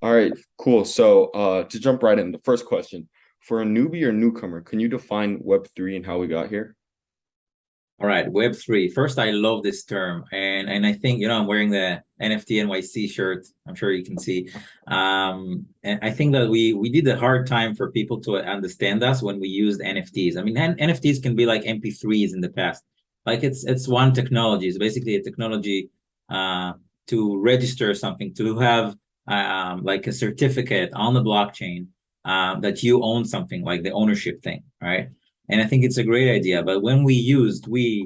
All right, cool. So, to jump right in, the first question, for a newbie or newcomer, can you define Web3 and how we got here? All right, Web3. First, I love this term, and I think I'm wearing the NFT NYC shirt. I'm sure you can see, and I think that we did a hard time for people to understand us when we used NFTs. I mean, NFTs can be like MP3s in the past. Like it's one technology. It's basically a technology uh, to register something, to have like a certificate on the blockchain that you own something, like the ownership thing, right? And I think it's a great idea. But when we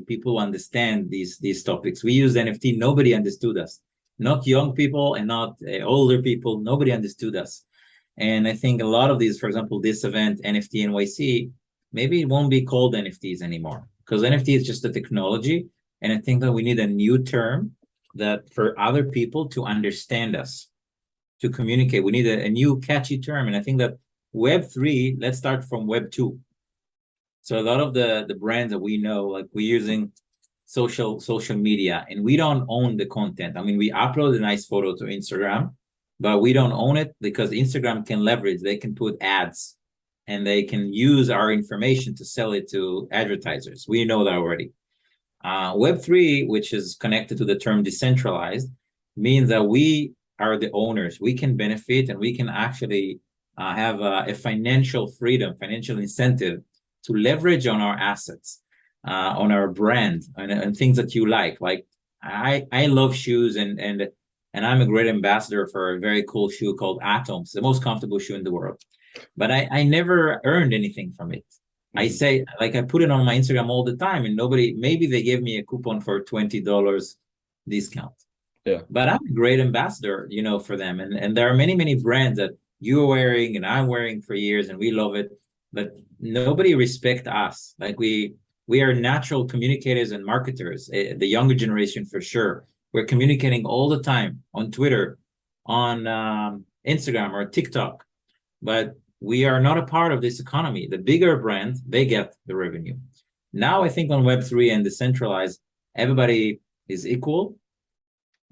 people who understand these topics, we used NFT. Nobody understood us, not young people and not older people. Nobody understood us. And I think a lot of these, for example, this event NFT NYC, maybe it won't be called NFTs anymore because NFT is just a technology. And I think that we need a new term that for other people to understand us, to communicate. We need a new catchy term. And I think that Web3, let's start from Web 2. So a lot of the brands that we know, like we're using social media, and we don't own the content. I mean, we upload a nice photo to Instagram, but we don't own it because Instagram can leverage. They can put ads, and they can use our information to sell it to advertisers. We know that already. Web3, which is connected to the term decentralized, means that we are the owners. We can benefit, and we can actually have a financial freedom, financial incentive to leverage on our assets, on our brand, and things that you like. Like I love shoes, and I'm a great ambassador for a very cool shoe called Atoms, the most comfortable shoe in the world. But I never earned anything from it. I Mhm. say, like, I put it on my Instagram all the time, and nobody, maybe they gave me a coupon for $20 discount. Yeah. But I'm a great ambassador, for them. And there are many, many brands that you're wearing and I'm wearing for years, and we love it. But nobody respect us. Like we are natural communicators and marketers. The younger generation for sure. We're communicating all the time on Twitter, on Instagram or TikTok, but we are not a part of this economy. The bigger brand, they get the revenue. Now I think on Web3 and decentralized, everybody is equal,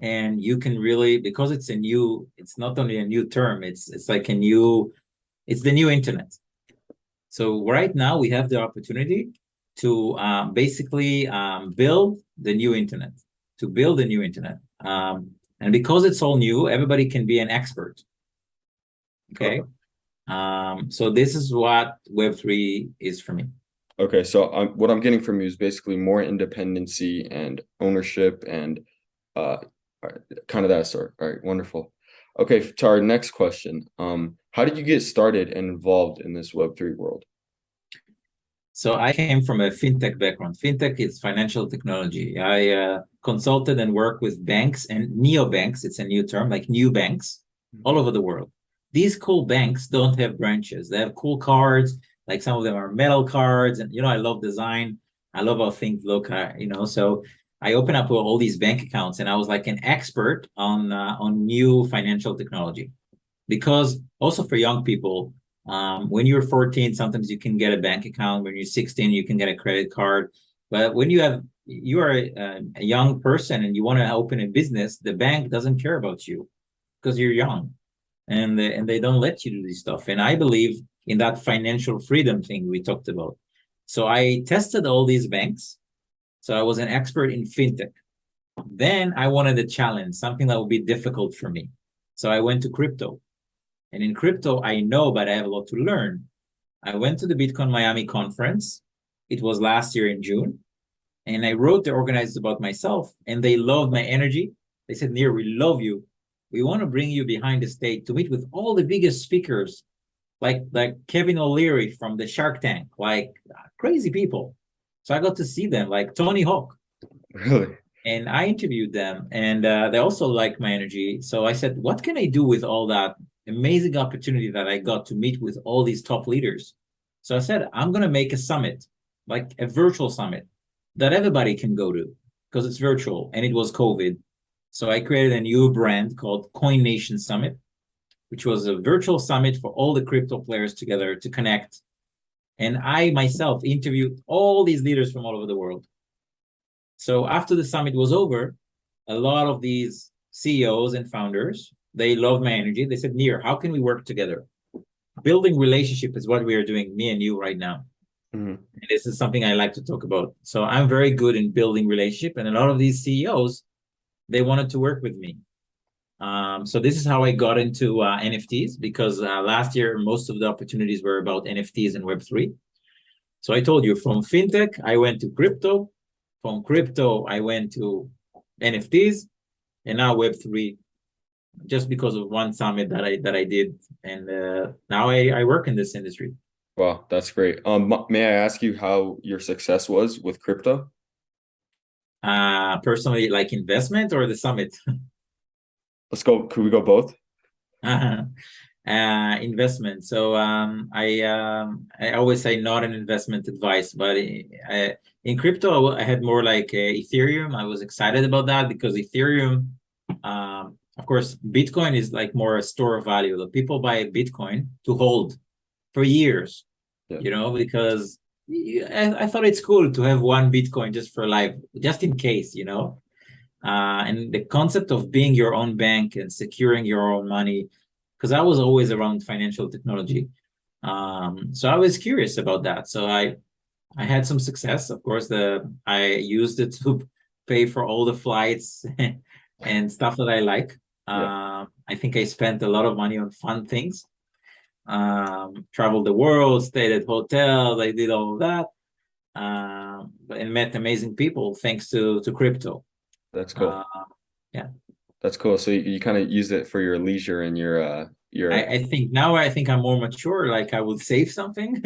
and you can really, because it's not only a new term, it's like it's the new internet. So right now we have the opportunity to basically build the new internet, to build a new internet. And because it's all new, everybody can be an expert. Okay. Okay. So this is what Web3 is for me. Okay. So, what I'm getting from you is basically more independency and ownership and uh, kind of that sort. All right. Wonderful. Okay. To our next question. How did you get started and involved in this Web3 world? So I came from a fintech background. Fintech is financial technology. I consulted and worked with banks and neobanks. It's a new term, like new banks all over the world. These cool banks don't have branches. They have cool cards, like some of them are metal cards. And I love design. I love how things look. So I opened up all these bank accounts, and I was like an expert on new financial technology, because also for young people, when you're 14, sometimes you can get a bank account. When you're 16, you can get a credit card. But when you are a young person and you want to open a business, the bank doesn't care about you because you're young, and they don't let you do this stuff. And I believe in that financial freedom thing we talked about. So I tested all these banks. So I was an expert in fintech. Then I wanted a challenge, something that would be difficult for me. So I went to crypto. And in crypto, I know, but I have a lot to learn. I went to the Bitcoin Miami conference. It was last year in June. And I wrote the organizers about myself, and they loved my energy. They said, Nir, we love you. We want to bring you behind the stage to meet with all the biggest speakers, like Kevin O'Leary from the Shark Tank, like crazy people. So I got to see them, like Tony Hawk. Really? And I interviewed them, and they also liked my energy. So I said, what can I do with all that amazing opportunity that I got to meet with all these top leaders? So I said, I'm going to make a summit, like a virtual summit that everybody can go to because it's virtual, and it was COVID. So I created a new brand called Coin Nation Summit, which was a virtual summit for all the crypto players together to connect. And I myself interviewed all these leaders from all over the world. So after the summit was over, a lot of these CEOs and founders They love my energy. They said, Nir, how can we work together? Building relationship is what we are doing, me and you right now. Mhm. And this is something I like to talk about. So I'm very good in building relationship, and a lot of these CEOs, they wanted to work with me. So this is how I got into NFTs, because last year most of the opportunities were about NFTs and Web3. So I told you, from fintech, I went to crypto. From crypto, I went to NFTs, and now Web3, just because of one summit that I did, and now I work in this industry. Wow, that's great. May I ask you how your success was with crypto? Personally, like investment or the summit? Let's go. Could we go both? Investment. So I always say not an investment advice, but in crypto I had more like Ethereum. I was excited about that because Ethereum, of course, Bitcoin is like more a store of value. The people buy Bitcoin to hold for years, Yeah. because I thought it's cool to have one Bitcoin just for life, just in case, and the concept of being your own bank and securing your own money, because I was always around financial technology. So I was curious about that. So I had some success. Of course, I used it to pay for all the flights and stuff that I like. Yeah. I think I spent a lot of money on fun things. Traveled the world, stayed at hotels, I did all of that, and met amazing people thanks to crypto. That's Uh, cool. yeah. That's cool. So you kind of used it for your leisure and your I think now I think I'm more mature. Like I would save something,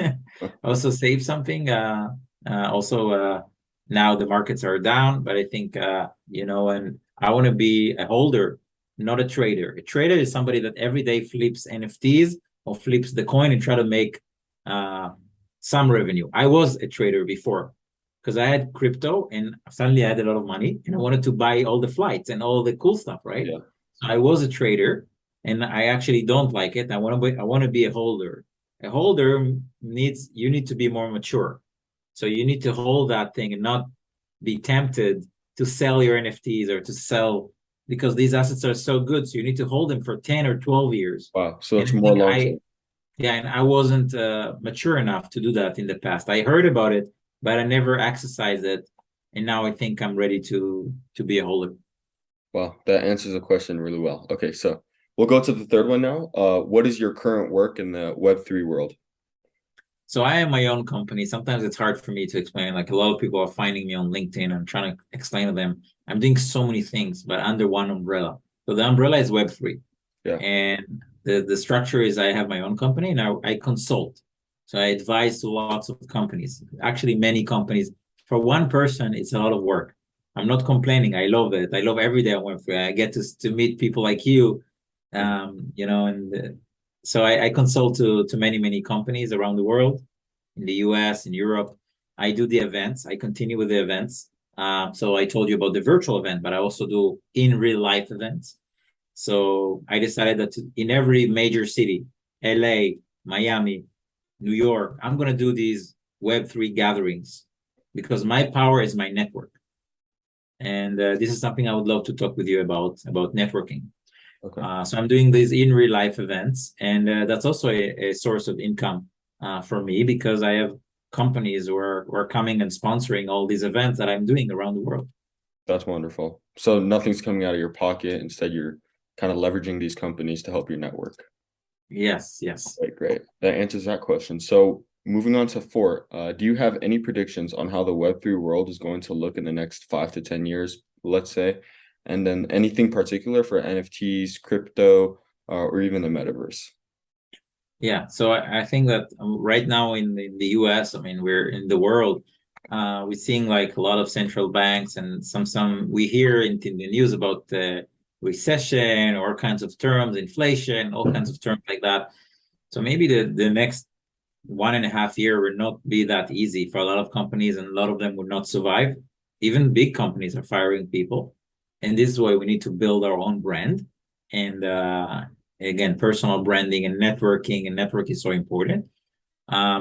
also save something. Also, now the markets are down, but I think and I want to be a holder, not a trader. A trader is somebody that every day flips NFTs or flips the coin and try to make uh, some revenue. I was a trader before because I had crypto and suddenly I had a lot of money and I wanted to buy all the flights and all the cool stuff, right? yeah. So I was a trader and I actually don't like it. I want to be a holder. A holder you need to be more mature. So you need to hold that thing and not be tempted to sell your NFTs or to sell because these assets are so good. So you need to hold them for 10 or 12 years. Wow. So And it's I more think long term. and I wasn't mature enough to do that in the past. I heard about it, but I never exercised it. And now I think I'm ready to be a holder. Wow, that answers the question really well. Okay, so we'll go to the third one now. What is your current work in the Web3 world? So I am my own company. Sometimes it's hard for me to explain. Like a lot of people are finding me on LinkedIn and trying to explain to them. I'm doing so many things, but under one umbrella. So the umbrella is Web3. Yeah. And the structure is I have my own company and I consult. So I advise to lots of companies, actually many companies. For one person, it's a lot of work. I'm not complaining. I love it. I love every day on Web3. I get to meet people like you, Mhm. and so I consult to many companies around the world, in the US, in Europe. I do the events. I continue with the events. So I told you about the virtual event, but I also do in real life events. So I decided that in every major city, LA, Miami, New York, I'm going to do these Web3 gatherings because my power is my network. And this is something I would love to talk with you about networking. Okay. So I'm doing these in real life events, and that's also a source of income for me because I have companies who are coming and sponsoring all these events that I'm doing around the world. That's wonderful. So nothing's coming out of your pocket. Instead, you're kind of leveraging these companies to help your network. Yes, yes. Great, great. That answers that question. So moving on to four, do you have any predictions on how the Web3 world is going to look in the next 5 to 10 years, let's say? And then anything particular for NFTs, crypto, or even the metaverse? Yeah, so I think that right now in the US, I mean, we're in the world, we're seeing like a lot of central banks and some we hear in the news about recession or all kinds of terms, inflation, all kinds of terms like that. So maybe the next 1.5 year will not be that easy for a lot of companies, and a lot of them will not survive. Even big companies are firing people, and this is why we need to build our own brand. And again, personal branding and networking, and network is so important.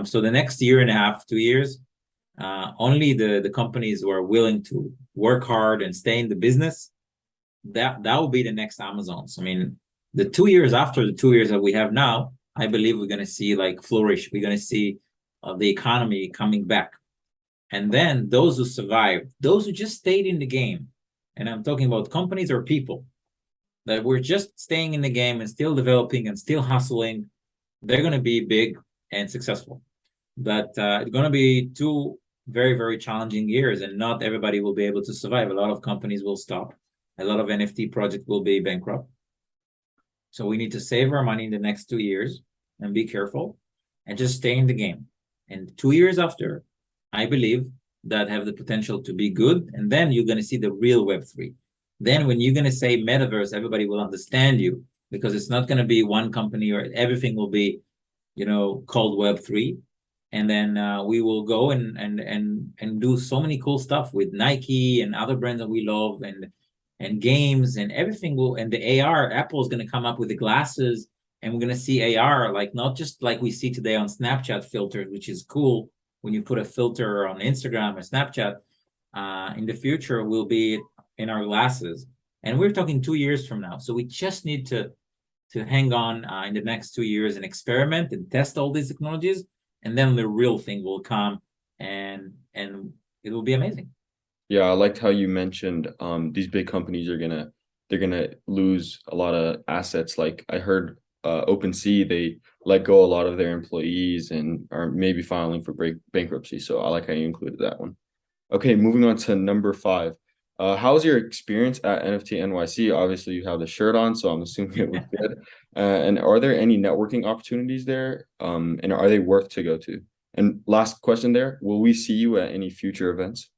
So the next year and a half, 2 years, only the companies who are willing to work hard and stay in the business, that will be the next Amazons. I mean, The 2 years after the 2 years that we have now, I believe we're going to see like flourish. We're going to see the economy coming back. And then those who survived, those who just stayed in the game, and I'm talking about companies or people that were just staying in the game and still developing and still hustling, they're going to be big and successful. But it's going to be 2 very challenging years, and not everybody will be able to survive. A lot of companies will stop. A lot of NFT projects will be bankrupt. So we need to save our money in the next 2 years and be careful and just stay in the game. And 2 years after, I believe that have the potential to be good. And then you're going to see the real Web3. Then when you're going to say metaverse, everybody will understand you, because it's not going to be one company, or everything will be, called Web3. And then we will go and do so many cool stuff with Nike and other brands that we love, and games and everything will, and the AR, Apple is going to come up with the glasses, and we're going to see AR, like not just like we see today on Snapchat filters, which is cool when you put a filter on Instagram or Snapchat. In the future will be in our glasses, and we're talking 2 years from now. So we just need to hang on in the next 2 years and experiment and test all these technologies, and then the real thing will come, and it will be amazing. Yeah, I liked how you mentioned these big companies they're gonna lose a lot of assets. Like I heard OpenSea, they let go a lot of their employees and are maybe filing for bankruptcy. So I like how you included that one. Okay, moving on to number 5. How's your experience at NFT NYC? Obviously, you have the shirt on, so I'm assuming it was good. And are there any networking opportunities there? And are they worth to go to? And last question there, will we see you at any future events?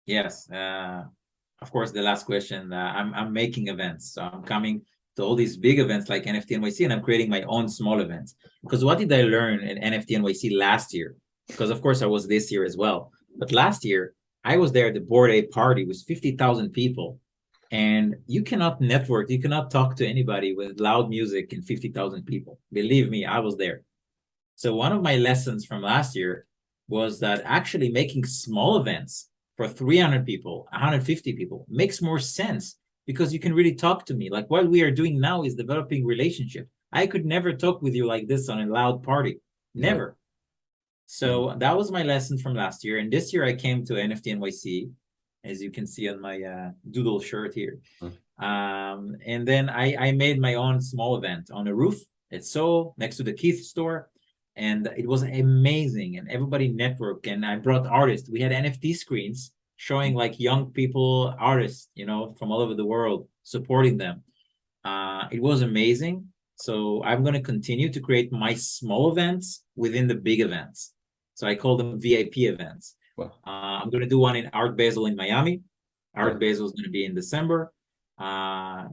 Yes, of course. The last question. I'm making events, so I'm coming to all these big events like NFT NYC, and I'm creating my own small events. Because what did I learn at NFT NYC last year? Because of course I was this year as well, but last year I was there at the Bored Ape party with 50,000 people, and you cannot network, you cannot talk to anybody with loud music and 50,000 people. Believe me, I was there. So one of my lessons from last year was that actually making small events for 300 people, 150 people makes more sense, because you can really talk to me. Like what we are doing now is developing relationship. I could never talk with you like this on a loud party. Never. So that was my lesson from last year. And this year I came to NFT NYC, as you can see on my doodle shirt here. And then I made my own small event on a roof at Seoul, next to the Keith store. And it was amazing, and everybody networked, and I brought artists. We had NFT screens showing like young people, artists, from all over the world, supporting them. It was amazing. So I'm going to continue to create my small events within the big events. So I call them VIP events. Wow. I'm going to do one in Art Basel in Miami. Art Basel is going to be in December.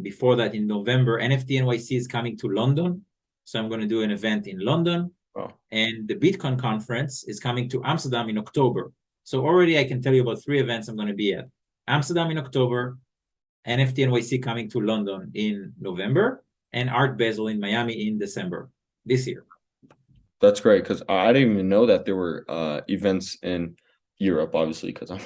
Before that, in November, NFT NYC is coming to London. So I'm going to do an event in London. Wow. And the Bitcoin conference is coming to Amsterdam in October. So already I can tell you about 3 events I'm going to be at. Amsterdam in October, NFT NYC coming to London in November, and Art Basel in Miami in December this year. That's great, because I didn't even know that there were events in Europe, obviously, because I'm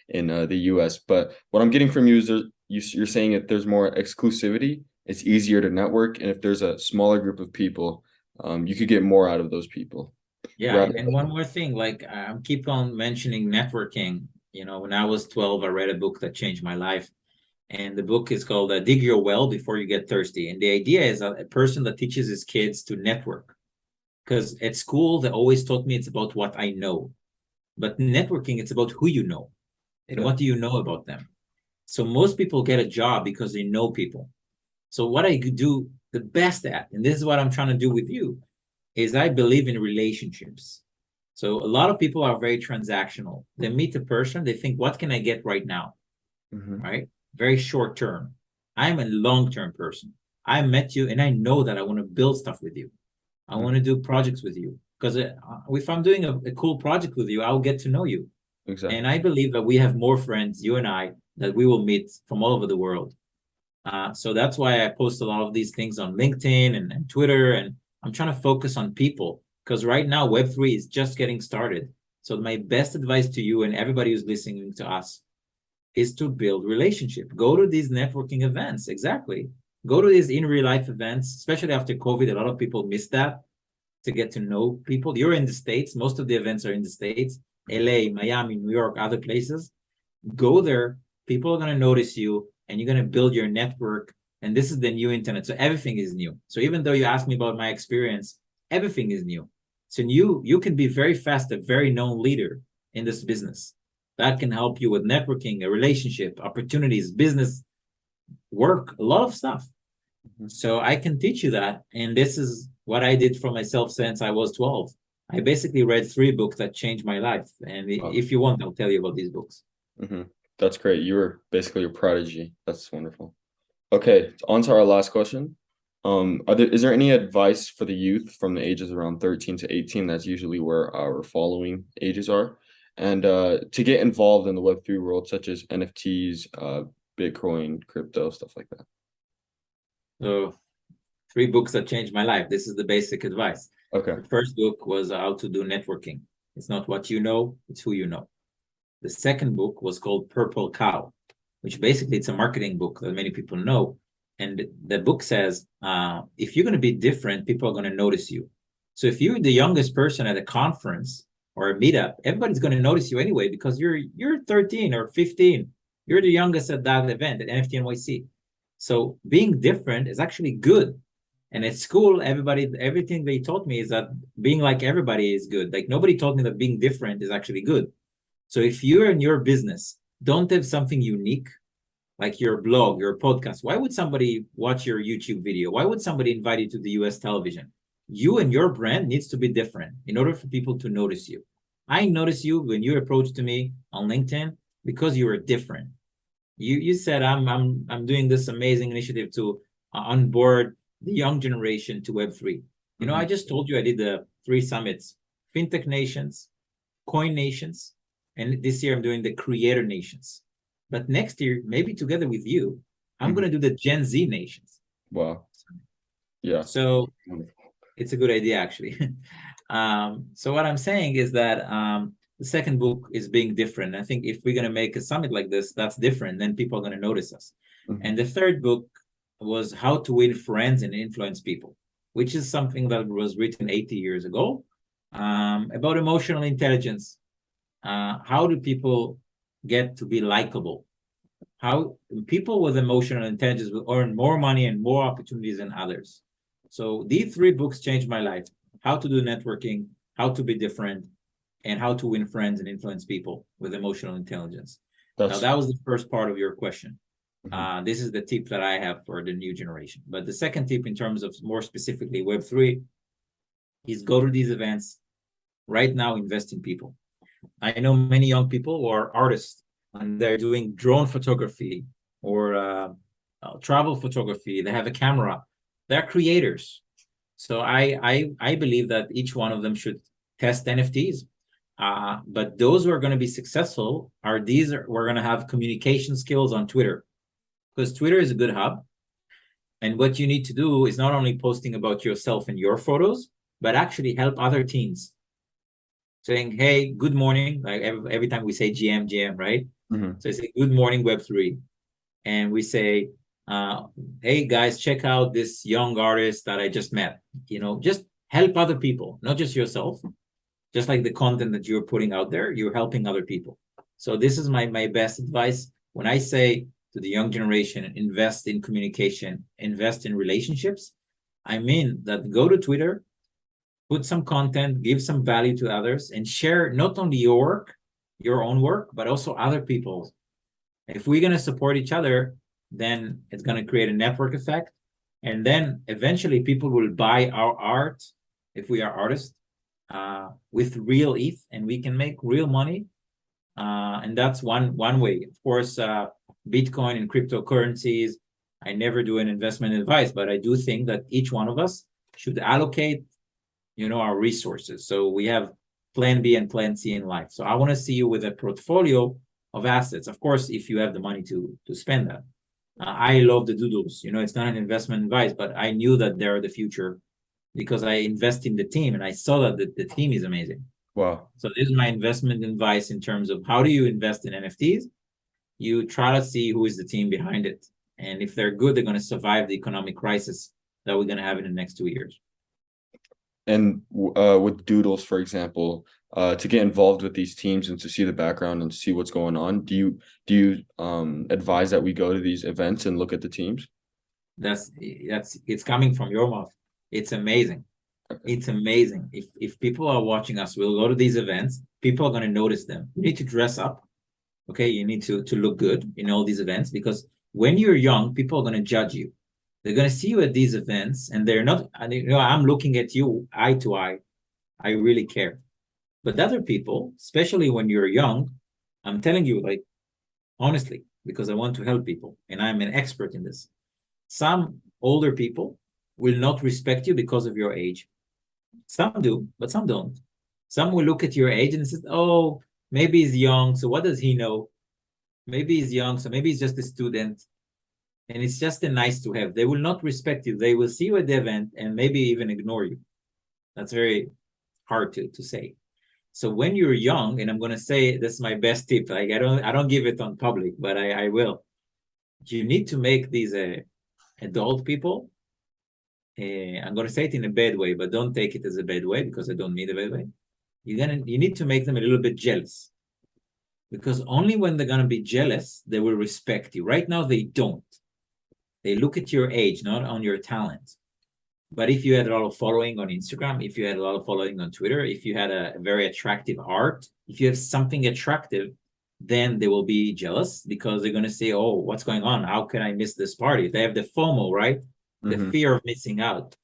in the US. But what I'm getting from you is you're saying that there's more exclusivity, it's easier to network, and if there's a smaller group of people, you could get more out of those people. Yeah, and one more thing, like I keep on mentioning networking. When I was 12, I read a book that changed my life. And the book is called Dig Your Well Before You Get Thirsty. And the idea is a person that teaches his kids to network. Because at school, they always taught me it's about what I know. But networking, it's about who you know. And what do you know about them? So most people get a job because they know people. So what I do the best at, and this is what I'm trying to do with you, is I believe in relationships. So a lot of people are very transactional. They meet a person, they think, what can I get right now? Right? Very short term. I'm a long-term person. I met you and I know that I want to build stuff with you. I want to do projects with you, because if I'm doing a cool project with you, I'll get to know you. Exactly. And I believe that we have more friends, you and I, that we will meet from all over the world. So that's why I post a lot of these things on LinkedIn and Twitter, and I'm trying to focus on people, because right now Web3 is just getting started. So my best advice to you and everybody who's listening to us is to build relationship. Go to these networking events. Exactly. Go to these in real life events, especially after COVID. A lot of people miss that to get to know people. You're in the States. Most of the events are in the States, LA, Miami, New York, other places. Go there. People are going to notice you and you're going to build your network. And this is the new internet. So everything is new. So even though you asked me about my experience, everything is new. So you can be very fast, a very known leader in this business. That can help you with networking, a relationship, opportunities, business, work, a lot of stuff. So I can teach you that. And this is what I did for myself since I was 12. I basically read 3 books that changed my life. And if you want, I'll tell you about these books. That's great. You were basically a prodigy. That's wonderful. Okay, on to our last question. Is there any advice for the youth from the ages around 13 to 18? That's usually where our following ages are. And to get involved in the Web3 world, such as NFTs, Bitcoin, crypto, stuff like that. So 3 books that changed my life. This is the basic advice. Okay. The first book was How to Do Networking. It's not what you know, it's who you know. The second book was called Purple Cow, which basically it's a marketing book that many people know. And the book says, if you're going to be different, people are going to notice you. So if you're the youngest person at a conference or a meetup, everybody's going to notice you anyway because you're 13 or 15. You're the youngest at that event at NFT NYC. So being different is actually good. And at school, everything they taught me is that being like everybody is good. Like nobody taught me that being different is actually good. So if you're in your business, don't have something unique, like your blog, your podcast. Why would somebody watch your YouTube video? Why would somebody invite you to the US television? You and your brand needs to be different in order for people to notice you. I noticed you when you approached to me on LinkedIn because you were different. You said I'm doing this amazing initiative to onboard the young generation to Web3. You know, I just told you I did the 3 summits, FinTech Nations, Coin Nations, and this year I'm doing the Creator Nations. But next year, maybe together with you, I'm going to do the Gen Z Nations. Wow. Yeah. So it's a good idea, actually. So what I'm saying is that the second book is being different. I think if we're going to make a summit like this, that's different, then people are going to notice us. And the third book was How to Win Friends and Influence People, which is something that was written 80 years ago about emotional intelligence. How do people get to be likable? How people with emotional intelligence will earn more money and more opportunities than others. So these 3 books changed my life. How to do networking, how to be different, and how to win friends and influence people with emotional intelligence. Now, that was the first part of your question. This is the tip that I have for the new generation. But the second tip in terms of more specifically Web3 is go to these events. Right now, invest in people. I know many young people who are artists and they're doing drone photography or travel photography. They have a camera. They're creators. So I believe that each one of them should test NFTs. But those who are going to be successful we're going to have communication skills on Twitter, because Twitter is a good hub. And what you need to do is not only posting about yourself and your photos, but actually help other teams. Saying, hey, good morning. Like every time we say GM, right? So I say, good morning, Web3. And we say, hey, guys, check out this young artist that I just met. You know, just help other people, not just yourself. Just like the content that you're putting out there, you're helping other people. So this is my best advice. When I say to the young generation, invest in communication, invest in relationships, I mean that go to Twitter, put some content, give some value to others, and share not only your own work, but also other people's. If we're going to support each other, then it's going to create a network effect. And then eventually people will buy our art, if we are artists, with real ETH, and we can make real money. And that's one way. Of course, Bitcoin and cryptocurrencies, I never do an investment advice, but I do think that each one of us should allocate our resources. So we have plan B and plan C in life. So I want to see you with a portfolio of assets. Of course, if you have the money to spend that. I love the doodles. It's not an investment advice, but I knew that they're the future because I invest in the team and I saw that the team is amazing. Wow. So this is my investment advice in terms of how do you invest in NFTs? You try to see who is the team behind it. And if they're good, they're going to survive the economic crisis that we're going to have in the next 2 years. And with doodles, for example, to get involved with these teams and to see the background and see what's going on, do you advise that we go to these events and look at the teams? It's coming from your mouth. It's amazing. Okay. It's amazing. If people are watching us, we'll go to these events. People are going to notice them. You need to dress up. Okay, you need to look good in all these events, because when you're young, people are going to judge you. They're going to see you at these events, and they're not. I'm looking at you eye to eye. I really care. But other people, especially when you're young, I'm telling you, like, honestly, because I want to help people, and I'm an expert in this. Some older people will not respect you because of your age. Some do, but some don't. Some will look at your age and say, oh, maybe he's young, so what does he know? Maybe he's young, so maybe he's just a student. And it's just a nice to have. They will not respect you. They will see you at the event and maybe even ignore you. That's very hard to say. So when you're young, and I'm going to say this is my best tip. Like I don't give it on public, but I will. You need to make these adult people. I'm going to say it in a bad way, but don't take it as a bad way, because I don't mean a bad way. You need to make them a little bit jealous, because only when they're going to be jealous, they will respect you. Right now, they don't. They look at your age, not on your talent. But if you had a lot of following on Instagram, if you had a lot of following on Twitter, if you had a very attractive art, if you have something attractive, then they will be jealous, because they're going to say, oh, what's going on? How can I miss this party? They have the FOMO, right? The fear of missing out.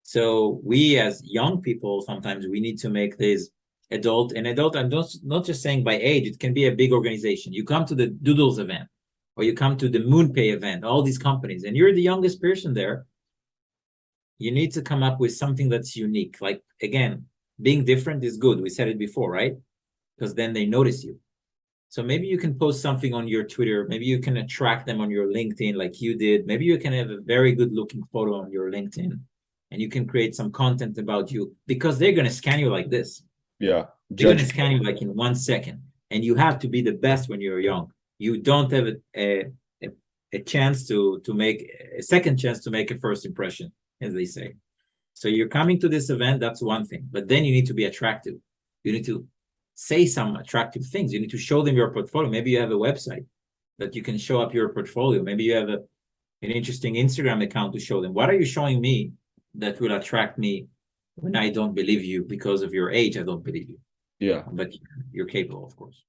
So we as young people, sometimes we need to make this adult. I'm not just saying by age, it can be a big organization. You come to the Doodles event, or you come to the MoonPay event, all these companies, and you're the youngest person there. You need to come up with something that's unique. Like, again, being different is good. We said it before, right? Because then they notice you. So maybe you can post something on your Twitter. Maybe you can attract them on your LinkedIn like you did. Maybe you can have a very good looking photo on your LinkedIn, and you can create some content about you, because they're going to scan you like this. Yeah. They're going to scan you like in 1 second. And you have to be the best when you're young. You don't have a chance to make a second chance to make a first impression, as they say. So you're coming to this event, that's one thing. But then you need to be attractive. You need to say some attractive things. You need to show them your portfolio. Maybe you have a website that you can show up your portfolio. Maybe you have an interesting Instagram account to show them. What are you showing me that will attract me when I don't believe you because of your age? I don't believe you. Yeah. But you're capable, of course.